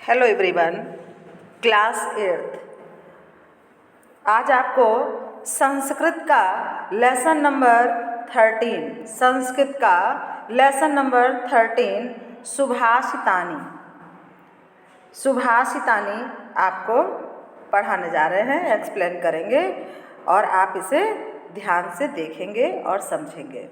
Hello everyone, class 8th। आज आपको संस्कृत का लेसन नंबर 13 सुभाषितानी आपको पढ़ाने जा रहे हैं, एक्सप्लेन करेंगे और आप इसे ध्यान से देखेंगे और समझेंगे।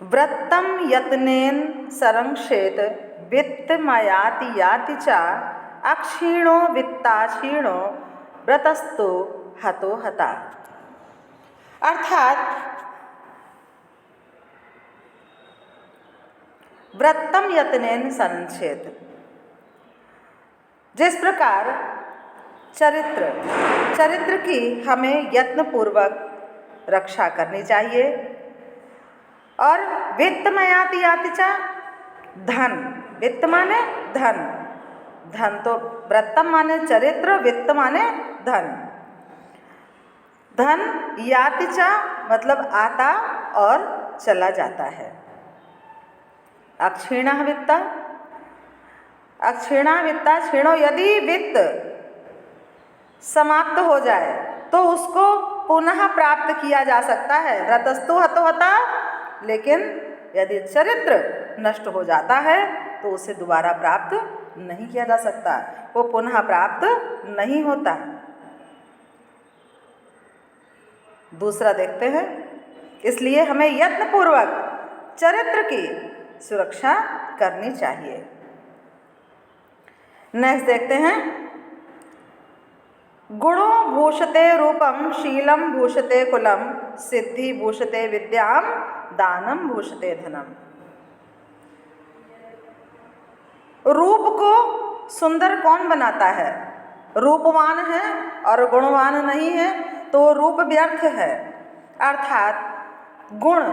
व्रत्तम यत्नेन संरक्षेत वित्तमयाति याति च अक्षीणो वित्ताक्षीणो व्रतस्तु हतो हता। अर्थात व्रत्तम यत्नेन संरक्षेत, जिस प्रकार चरित्र की हमें यत्नपूर्वक रक्षा करनी चाहिए और वित्तमयाति याति च धन, वित्त माने धन तो व्रतम माने चरित्र, वित्त माने धन याति च मतलब आता और चला जाता है। अक्षीणः वित्ता क्षीणो, यदि वित्त समाप्त हो जाए तो उसको पुनः प्राप्त किया जा सकता है। व्रतस्तु हतो हता, लेकिन यदि चरित्र नष्ट हो जाता है तो उसे दोबारा प्राप्त नहीं किया जा सकता, वो पुनः प्राप्त नहीं होता। दूसरा देखते हैं, इसलिए हमें यत्नपूर्वक चरित्र की सुरक्षा करनी चाहिए। नेक्स्ट देखते हैं, गुणो भूषते रूपम, शीलम भूषते कुलम, सिद्धि भूषते विद्याम, दानम भूषते धनम। रूप को सुंदर कौन बनाता है? रूपवान है और गुणवान नहीं है तो रूप व्यर्थ है। अर्थात गुण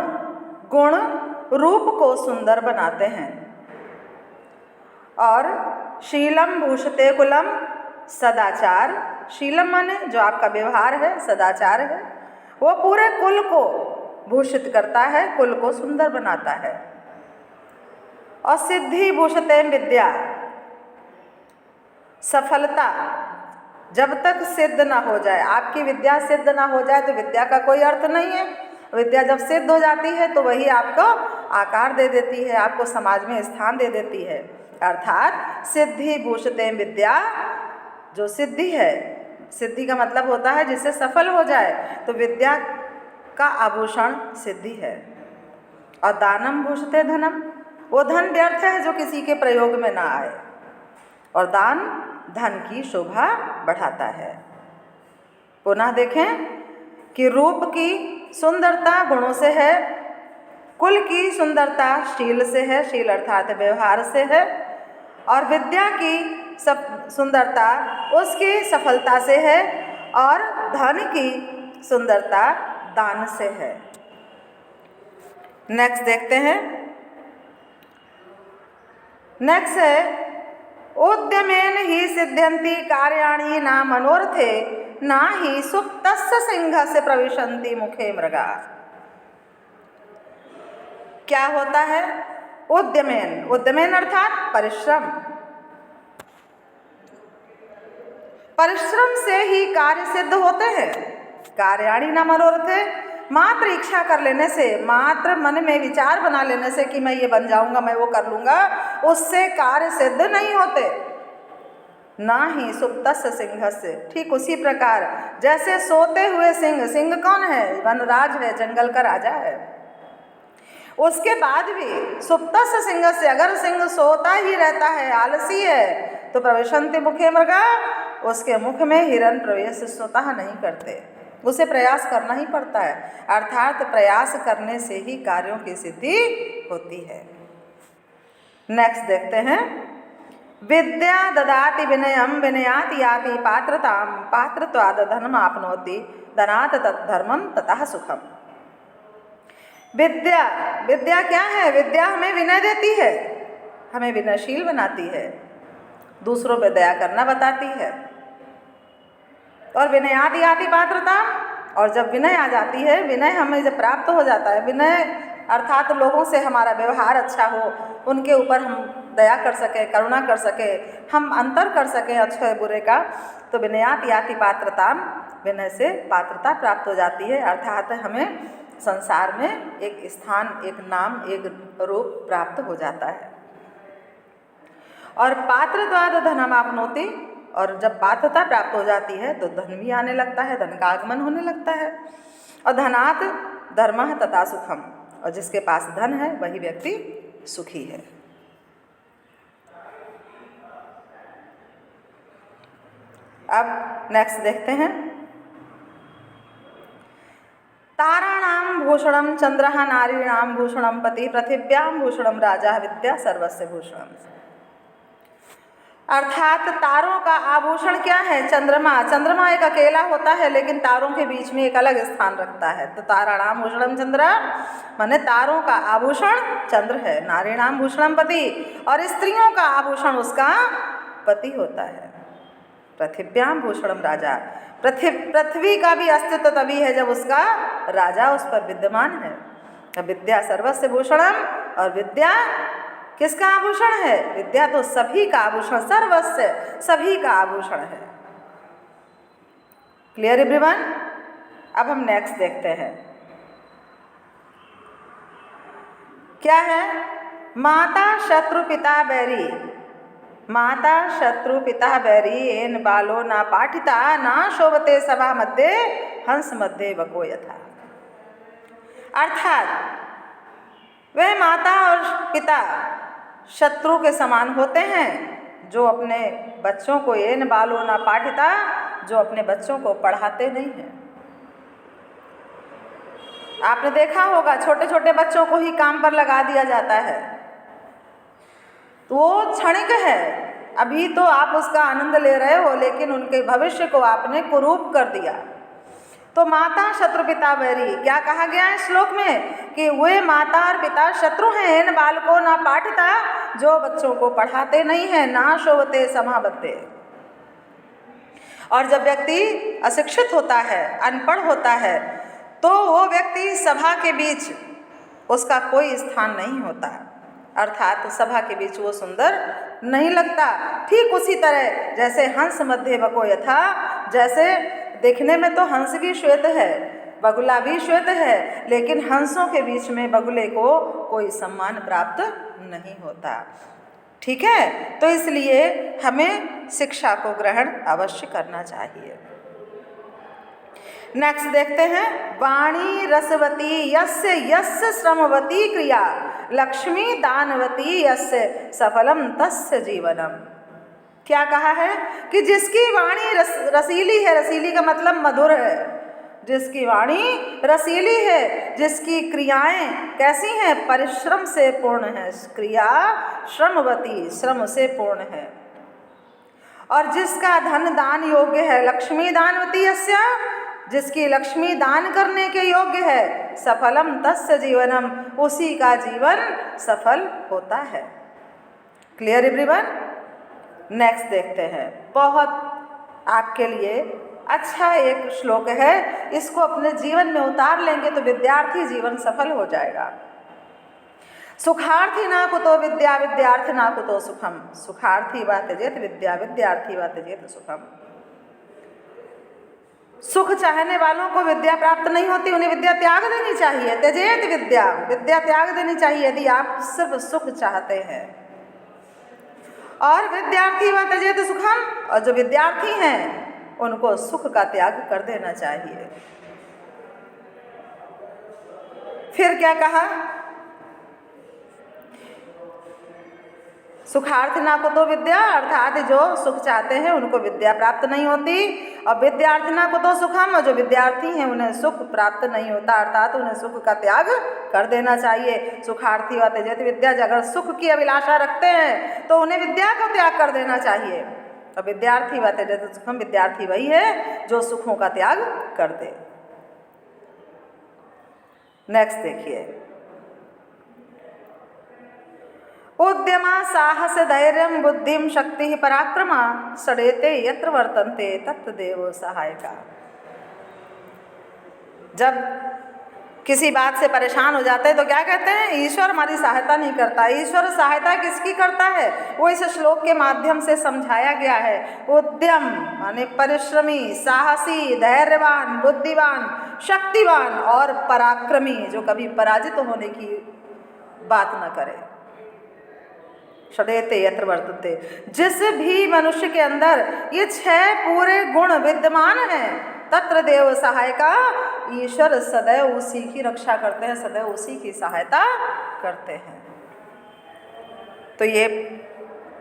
रूप को सुंदर बनाते हैं। और शीलम भूषते कुलम, सदाचार, शीलम माने जो आपका व्यवहार है, सदाचार है, वो पूरे कुल को भूषित करता है, कुल को सुंदर बनाता है। और सिद्धि भूषते विद्या, सफलता जब तक सिद्ध ना हो जाए, आपकी विद्या सिद्ध ना हो जाए तो विद्या का कोई अर्थ नहीं है। विद्या जब सिद्ध हो जाती है तो वही आपको आकार दे देती है, आपको समाज में स्थान दे देती है। अर्थात सिद्धि भूषते विद्या, जो सिद्धि है, सिद्धि का मतलब होता है जिससे सफल हो जाए, तो विद्या का आभूषण सिद्धि है। और दानम भूषते धनम, वो धन व्यर्थ है जो किसी के प्रयोग में ना आए, और दान धन की शोभा बढ़ाता है। पुनः देखें कि रूप की सुंदरता गुणों से है, कुल की सुंदरता शील से है, शील अर्थात व्यवहार से है, और विद्या की सुंदरता उसकी सफलता से है, और धन की सुंदरता दान से है। नेक्स्ट देखते हैं, नेक्स्ट है उद्यमेन ही सिद्ध्यन्ति कार्याणि न मनोरथे, न ही सुप्तस्य सिंहस्य प्रविशन्ति मुखे मृगा। क्या होता है? उद्यमेन अर्थात परिश्रम से ही कार्य सिद्ध होते हैं। कार्याणि न मनोरथे, मात्र इच्छा कर लेने से, मात्र मन में विचार बना लेने से कि मैं ये बन जाऊंगा, मैं वो कर लूंगा, उससे कार्य सिद्ध नहीं होते। ना ही सुप्तस्य सिंहस्य, ठीक उसी प्रकार जैसे सोते हुए सिंह कौन है? वनराज है, जंगल का राजा है। उसके बाद भी सुप्तस्य सिंहस्य, अगर सिंह सोता ही रहता है, आलसी है, तो प्रविशन्ति मुखे मृगा, उसके मुख में हिरण प्रवेश स्वतः नहीं करते, उसे प्रयास करना ही पड़ता है। अर्थात प्रयास करने से ही कार्यों की सिद्धि होती है। नेक्स्ट देखते हैं, विद्या ददाति विनयम, विनयात याति पात्रताम, पात्रत्वाद धनम आपनोति, धनात् तद्धर्मम ततः सुखम। विद्या क्या है? विद्या हमें विनय देती है, हमें विनयशील बनाती है, दूसरों पर दया करना बताती है। और विनयात याति पात्रता, और जब विनय आ जाती है, विनय हमें जब प्राप्त हो जाता है, विनय अर्थात लोगों से हमारा व्यवहार अच्छा हो, उनके ऊपर हम दया कर सकें, करुणा कर सकें, हम अंतर कर सकें अच्छे बुरे का, तो विनयात याति पात्रता, विनय से पात्रता प्राप्त हो जाती है। अर्थात हमें संसार में एक स्थान, एक नाम, एक रूप प्राप्त हो जाता है। और पात्रत्वाद धनमाप्नोति, और जब पात्रता प्राप्त हो जाती है तो धन भी आने लगता है, धन का आगमन होने लगता है। और धनात् धर्मः तथा सुखम, और जिसके पास धन है वही व्यक्ति सुखी है। अब नेक्स्ट देखते हैं। ताराणाम भूषणम चंद्रः नारीणाम भूषणम पति पृथिव्याम भूषणम राजा विद्या सर्वस्य भूषणम। अर्थात तारों का आभूषण क्या है? चंद्रमा। चंद्रमा एक अकेला होता है लेकिन तारों के बीच में एक अलग स्थान रखता है। तो ताराणाम भूषणम चंद्र माने तारों का आभूषण चंद्र है। नारीणाम भूषणम पति, और स्त्रियों का आभूषण उसका पति होता है। पृथिव्याम भूषणम राजा, पृथ्वी का भी अस्तित्व तभी है जब उसका राजा उस पर विद्यमान है। विद्या सर्वस्य भूषणम, और विद्या किसका आभूषण है? विद्या तो सभी का आभूषण, सर्वस्य सभी का आभूषण है। Clear everyone? अब हम नेक्स्ट देखते हैं क्या है। माता शत्रु पिता बैरी, माता शत्रु पिता बैरी एन बालो ना पाठिता ना शोभते सभा मध्य हंस मध्य वको यथा। अर्थात वह माता और पिता शत्रु के समान होते हैं जो अपने बच्चों को एन बालो ना पाठिता, जो अपने बच्चों को पढ़ाते नहीं हैं। आपने देखा होगा छोटे छोटे बच्चों को ही काम पर लगा दिया जाता है, तो वो क्षणिक है, अभी तो आप उसका आनंद ले रहे हो, लेकिन उनके भविष्य को आपने कुरूप कर दिया। तो माता शत्रु पिता बैरी, क्या कहा गया है श्लोक में कि वे माता और पिता शत्रु हैं। इन बालकों ना पाठिता, जो बच्चों को पढ़ाते नहीं हैं, ना शोभते समाबद्धे। और जब व्यक्ति अशिक्षित होता है, अनपढ़ होता है, तो वो व्यक्ति सभा के बीच उसका कोई स्थान नहीं होता, अर्थात सभा के बीच वो सुंदर नहीं लगता। ठीक उसी तरह जैसे हंस मध्य वको यथा, जैसे देखने में तो हंस भी श्वेत है, बगुला भी श्वेत है, लेकिन हंसों के बीच में बगुले को कोई सम्मान प्राप्त नहीं होता। ठीक है, तो इसलिए हमें शिक्षा को ग्रहण अवश्य करना चाहिए। नेक्स्ट देखते हैं। वाणी रसवती यस्य यस्य श्रमवती क्रिया, लक्ष्मी दानवती यस्य सफलम तस्य जीवनम। क्या कहा है कि जिसकी वाणी रसीली है, रसीली का मतलब मधुर है, जिसकी वाणी रसीली है, जिसकी क्रियाएं कैसी हैं? परिश्रम से पूर्ण है, क्रिया श्रमवती, श्रम से पूर्ण है। और जिसका धन दान योग्य है, लक्ष्मी दानवती यस्य, जिसकी लक्ष्मी दान करने के योग्य है, सफलम तस्य जीवनम, उसी का जीवन सफल होता है। Clear everyone? नेक्स्ट देखते हैं। बहुत आपके लिए अच्छा एक श्लोक है, इसको अपने जीवन में उतार लेंगे तो विद्यार्थी जीवन सफल हो जाएगा। सुखार्थी ना कुतो विद्या, विद्यार्थी ना कुतो सुखम, सुखार्थी वा त्यजेत विद्या, विद्यार्थी वा त्यजेत सुखम। सुख चाहने वालों को विद्या प्राप्त नहीं होती, उन्हें विद्या त्याग देनी चाहिए। त्यजेत विद्या, विद्या त्याग देनी चाहिए यदि आप सिर्फ सुख चाहते हैं। और विद्यार्थी व त्यजेत सुखम, और जो विद्यार्थी हैं उनको सुख का त्याग कर देना चाहिए। फिर क्या कहा? सुखार्थिना को तो विद्या, अर्थात जो सुख चाहते हैं उनको विद्या प्राप्त नहीं होती। और विद्यार्थिना को तो सुखम, और जो विद्यार्थी हैं उन्हें सुख प्राप्त नहीं होता, अर्थात उन्हें सुख का त्याग कर देना चाहिए। सुखार्थी व त्यजेत विद्या, अगर सुख की अभिलाषा रखते हैं तो उन्हें विद्या का त्याग कर देना चाहिए। और विद्यार्थी व त्यजेत सुखम, विद्यार्थी वही है जो सुखों का त्याग कर दे। नेक्स्ट देखिए। उद्यमा साहस धैर्यं बुद्धिं शक्ति पराक्रमा, सडेते यत्र वर्तन्ते तत्र देवो सहायका। जब किसी बात से परेशान हो जाते हैं तो क्या कहते हैं, ईश्वर हमारी सहायता नहीं करता। ईश्वर सहायता किसकी करता है, वो इस श्लोक के माध्यम से समझाया गया है। उद्यम माने परिश्रमी, साहसी, धैर्यवान, बुद्धिवान, शक्तिवान और पराक्रमी, जो कभी पराजित होने की बात न करे। षडेते यत्र वर्तते, जिस भी मनुष्य के अंदर ये 6 पूरे गुण विद्यमान हैं, तत्र देव सहायका, ईश्वर सदैव उसी की रक्षा करते हैं, सदैव उसी की सहायता करते हैं। तो ये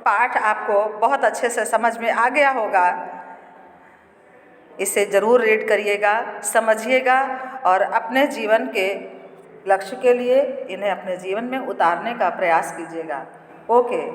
पाठ आपको बहुत अच्छे से समझ में आ गया होगा। इसे ज़रूर रीड करिएगा, समझिएगा और अपने जीवन के लक्ष्य के लिए इन्हें अपने जीवन में उतारने का प्रयास कीजिएगा। ओके।